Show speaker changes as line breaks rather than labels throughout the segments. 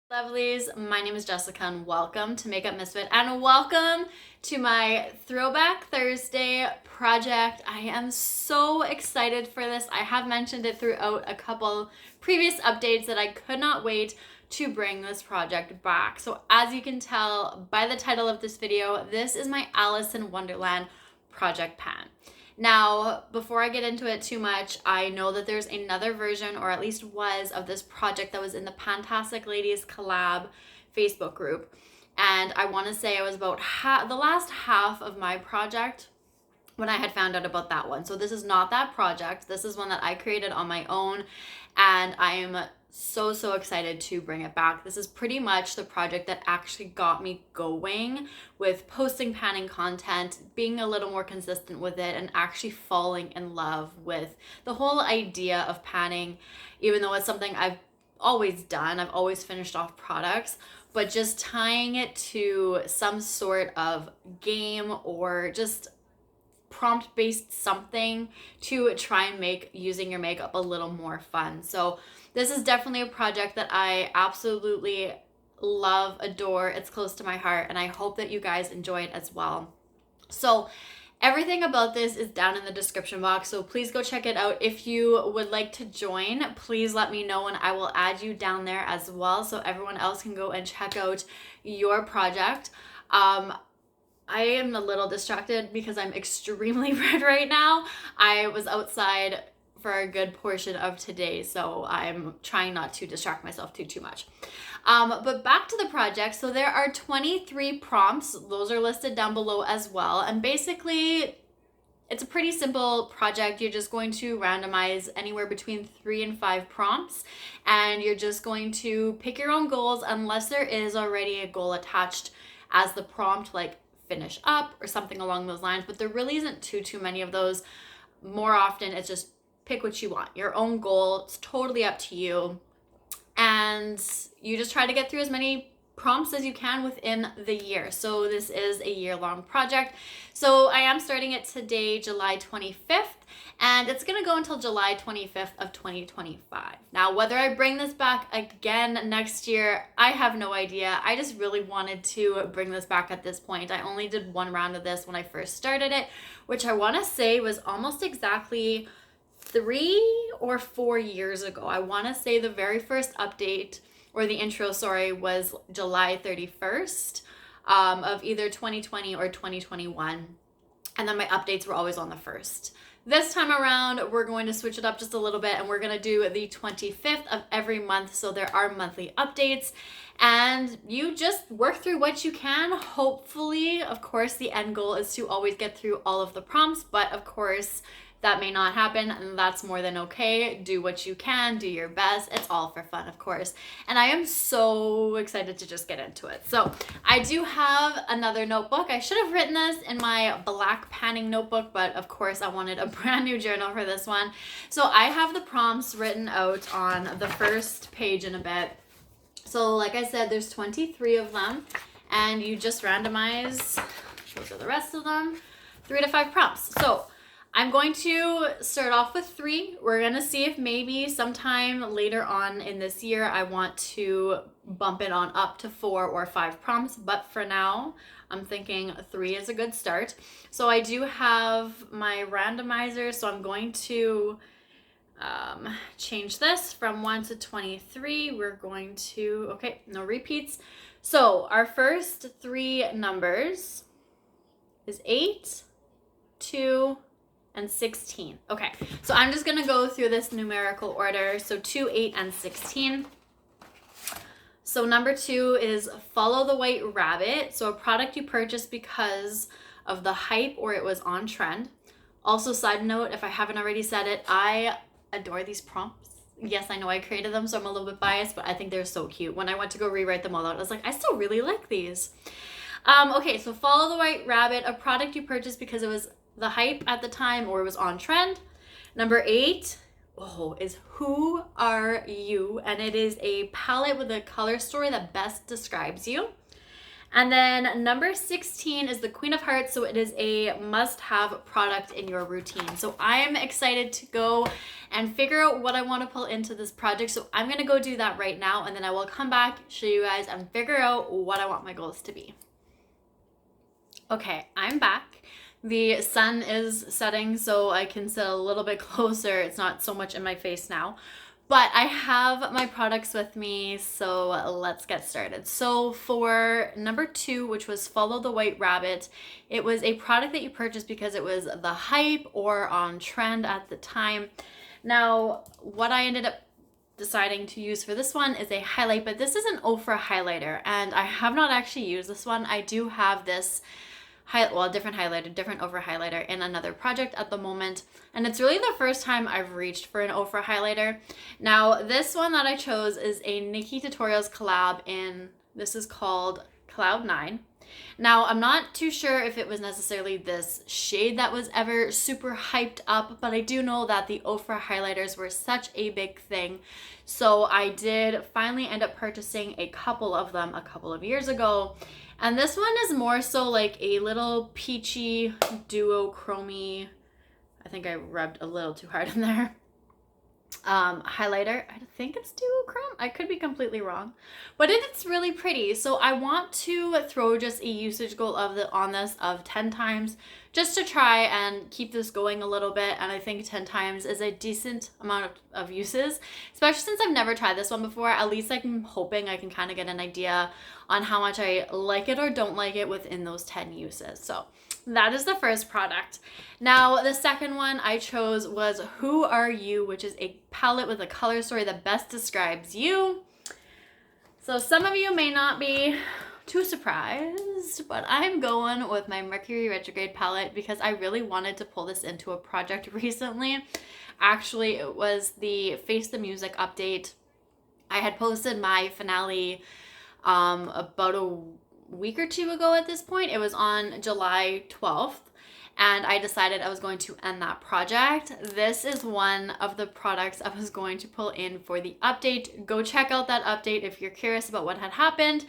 Lovelies, my name is Jessica and welcome to Makeup Misfit and welcome to my Throwback Thursday project. I am so excited for this. I have mentioned it throughout a couple previous updates that I could not wait to bring this project back. So as you can tell by the title of this video, this is my Alice in Wonderland project pan. Now, before I get into it too much, I know that there's another version, or at least was, of this project that was in the Fantastic Ladies collab Facebook group. And I want to say I was about the last half of my project when I had found out about that one. So this is not that project. This is one that I created on my own, and I am so excited to bring it back. This is pretty much the project that actually got me going with posting panning content, being a little more consistent with it, and actually falling in love with the whole idea of panning, even though it's something I've always done. I've always finished off products, but just tying it to some sort of game or just prompt-based something to try and make using your makeup a little more fun. So this is definitely a project that I absolutely love, adore. It's close to my heart, and I hope that you guys enjoy it as well. So everything about this is down in the description box, so please go check it out. If you would like to join, please let me know and I will add you down there as well so everyone else can go and check out your project. I am a little distracted because I'm extremely red right now. I was outside for a good portion of today, so I'm trying not to distract myself too much. But back to the project. So there are 23 prompts. Those are listed down below as well. And basically, it's a pretty simple project. You're just going to randomize anywhere between 3 and 5 prompts, and you're just going to pick your own goals unless there is already a goal attached as the prompt, like finish up or something along those lines, but there really isn't too many of those. More often it's just pick what you want, your own goal. It's totally up to you, and you just try to get through as many prompts as you can within the year. So this is a year-long project. So I am starting it today, July 25th, and it's gonna go until July 25th of 2025. Now, whether I bring this back again next year, I have no idea. I just really wanted to bring this back at this point. I only did one round of this when I first started it, which I wanna say was almost exactly 3 or 4 years ago. I wanna say the very first update, or the intro, sorry, was July 31st of either 2020 or 2021. And then my updates were always on the 1st. This time around, we're going to switch it up just a little bit, and we're gonna do the 25th of every month. So there are monthly updates, and you just work through what you can. Hopefully, of course, the end goal is to always get through all of the prompts, but of course, that may not happen, and that's more than okay. Do what you can, do your best. It's all for fun, of course. And I am so excited to just get into it. So I do have another notebook. I should have written this in my black panning notebook, but of course I wanted a brand new journal for this one. So I have the prompts written out on the first page in a bit. So like I said, there's 23 of them, and you just randomize, those are the rest of them, 3 to 5 prompts. So I'm going to start off with 3. We're gonna see if maybe sometime later on in this year I want to bump it on up to 4 or 5 prompts, but for now I'm thinking 3 is a good start. So I do have my randomizer, so I'm going to change this from 1 to 23. We're going to, okay, no repeats. So our first 3 numbers is 8, 2, and 16. Okay, so I'm just gonna go through this numerical order. So 2, 8, and 16. So number 2 is follow the white rabbit. So a product you purchased because of the hype or it was on trend. Also, side note, if I haven't already said it, I adore these prompts. Yes, I know I created them, so I'm a little bit biased, but I think they're so cute. When I went to go rewrite them all out, I was like, I still really like these. Okay, so follow the white rabbit, a product you purchased because it was the hype at the time or it was on trend. Number 8, is Who Are You? And it is a palette with a color story that best describes you. And then number 16 is the Queen of Hearts. So it is a must-have product in your routine. So I am excited to go and figure out what I want to pull into this project. So I'm going to go do that right now, and then I will come back, show you guys, and figure out what I want my goals to be. Okay, I'm back. The sun is setting, so I can sit a little bit closer. It's not so much in my face now. But I have my products with me, so let's get started. So for number 2, which was Follow the White Rabbit, it was a product that you purchased because it was the hype or on trend at the time. Now, what I ended up deciding to use for this one is a highlight, but this is an ofra highlighter, and I have not actually used this one. I do have this different highlighter, different ofra highlighter in another project at the moment, and it's really the first time I've reached for an ofra highlighter. Now, this one that I chose is a Nikki Tutorials collab this is called Cloud 9. Now, I'm not too sure if it was necessarily this shade that was ever super hyped up, but I do know that the ofra highlighters were such a big thing. So I did finally end up purchasing a couple of them a couple of years ago. And this one is more so like a little peachy duochrome. I think I rubbed a little too hard in there. Highlighter. I think it's duochrome. I could be completely wrong, but it's really pretty. So I want to throw just a usage goal on this of 10 times just to try and keep this going a little bit. And I think 10 times is a decent amount of uses, especially since I've never tried this one before. At least I'm hoping I can kind of get an idea on how much I like it or don't like it within those 10 uses. So that is the first product. Now, the second one I chose was Who Are You, which is a palette with a color story that best describes you. So some of you may not be too surprised, but I'm going with my Mercury retrograde palette because I really wanted to pull this into a project recently. Actually, it was the Face the Music update. I had posted my finale about a week or two ago at this point. It was on July 12th, and I decided I was going to end that project. This is one of the products I was going to pull in for the update. Go check out that update if you're curious about what had happened.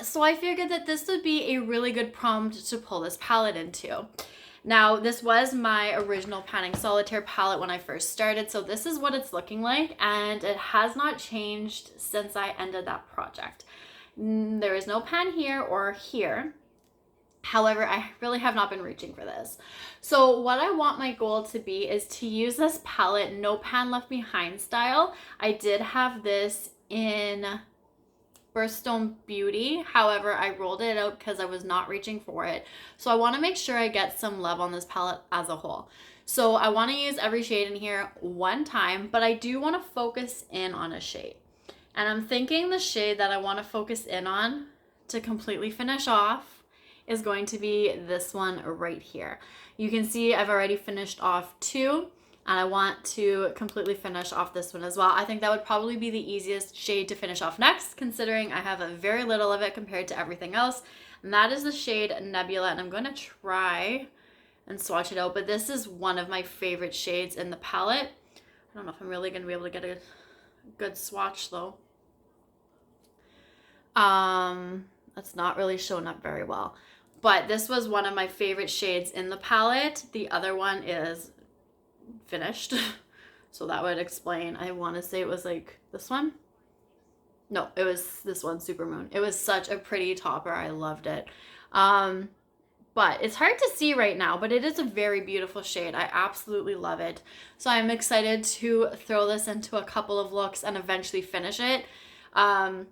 So I figured that this would be a really good prompt to pull this palette into. Now, this was my original Panning Solitaire palette when I first started, so this is what it's looking like, and it has not changed since I ended that project. There is no pan here or here. However, I really have not been reaching for this. So what I want my goal to be is to use this palette no pan left behind style. I did have this in Birthstone Beauty. However, I rolled it out because I was not reaching for it. So I want to make sure I get some love on this palette as a whole. So I want to use every shade in here one time, but I do want to focus in on a shade. And I'm thinking the shade that I want to focus in on to completely finish off is going to be this one right here. You can see I've already finished off 2, and I want to completely finish off this one as well. I think that would probably be the easiest shade to finish off next, considering I have a very little of it compared to everything else. And that is the shade Nebula, and I'm going to try and swatch it out, but this is one of my favorite shades in the palette. I don't know if I'm really going to be able to get a good swatch though. That's not really shown up very well, but this was one of my favorite shades in the palette. The other one is finished, so that would explain. I want to say it was like this one. No, it was this one, Supermoon. It was such a pretty topper. I loved it. But it's hard to see right now, but it is a very beautiful shade. I absolutely love it. So I'm excited to throw this into a couple of looks and eventually finish it. I'm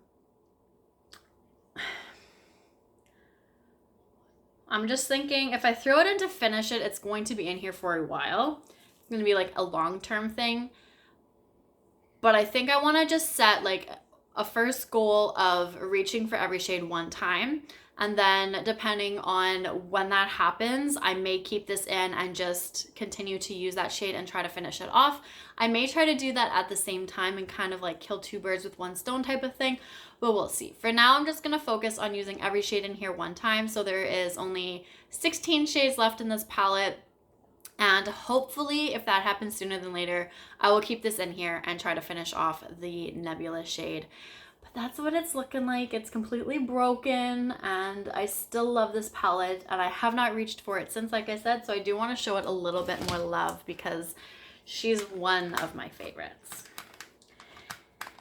just thinking if I throw it in to finish it, it's going to be in here for a while. It's going to be like a long-term thing. But I think I want to just set like a first goal of reaching for every shade one time. And then depending on when that happens, I may keep this in and just continue to use that shade and try to finish it off. I may try to do that at the same time and kind of like kill 2 birds with 1 stone type of thing, but we'll see. For now, I'm just going to focus on using every shade in here one time. So there is only 16 shades left in this palette. And hopefully, if that happens sooner than later, I will keep this in here and try to finish off the Nebula shade. But that's what it's looking like. It's completely broken, and I still love this palette, and I have not reached for it since, like I said, so I do want to show it a little bit more love because she's one of my favorites.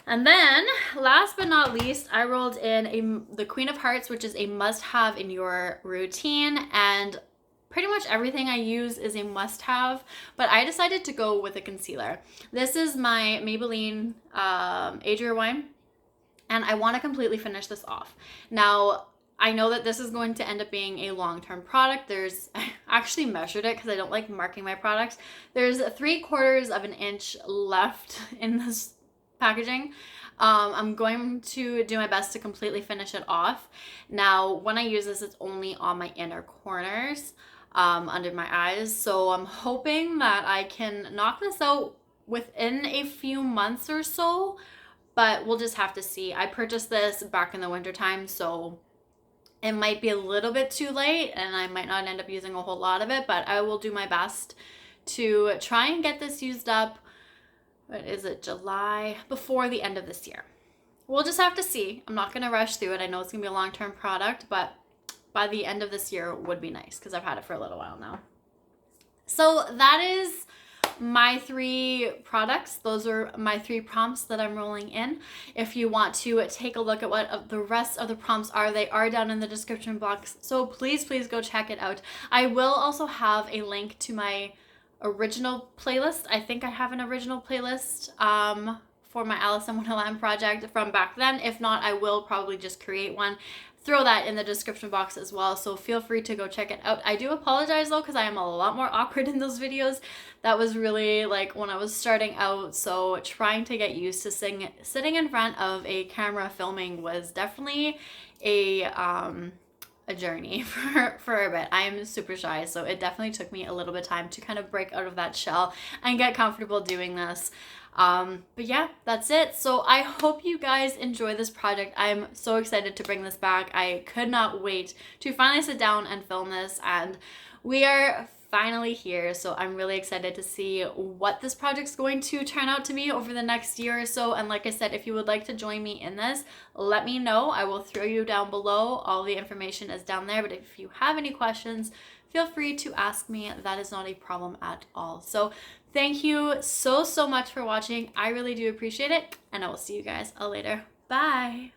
And then, last but not least, I rolled in the Queen of Hearts, which is a must-have in your routine, and pretty much everything I use is a must-have, but I decided to go with a concealer. This is my Maybelline Adria Wine, and I want to completely finish this off. Now, I know that this is going to end up being a long-term product. I actually measured it because I don't like marking my products. There's 3/4 of an inch left in this packaging. I'm going to do my best to completely finish it off. Now, when I use this, it's only on my inner corners, under my eyes. So I'm hoping that I can knock this out within a few months or so, but we'll just have to see. I purchased this back in the wintertime, so it might be a little bit too late and I might not end up using a whole lot of it, but I will do my best to try and get this used up. What is it, July? Before the end of this year. We'll just have to see. I'm not going to rush through it. I know it's going to be a long-term product, but by the end of this year would be nice because I've had it for a little while now. So that is my 3 products. Those are my 3 prompts that I'm rolling in. If you want to take a look at what the rest of the prompts are, they are down in the description box. So please go check it out. I will also have a link to my original playlist. I think I have an original playlist for my Alice in Wonderland project from back then. If not, I will probably just create one. Throw that in the description box as well, so feel free to go check it out. I do apologize though, because I am a lot more awkward in those videos. That was really like when I was starting out, so trying to get used to sitting in front of a camera filming was definitely a journey for a bit. I am super shy, so it definitely took me a little bit of time to kind of break out of that shell and get comfortable doing this. But yeah, that's it. So I hope you guys enjoy this project. I'm so excited to bring this back. I could not wait to finally sit down and film this, and we are finally here. So I'm really excited to see what this project's going to turn out to be over the next year or so. And like I said, if you would like to join me in this, let me know. I will throw you down below. All the information is down there. But if you have any questions, feel free to ask me. That is not a problem at all. So thank you so much for watching. I really do appreciate it, and I will see you guys later. Bye.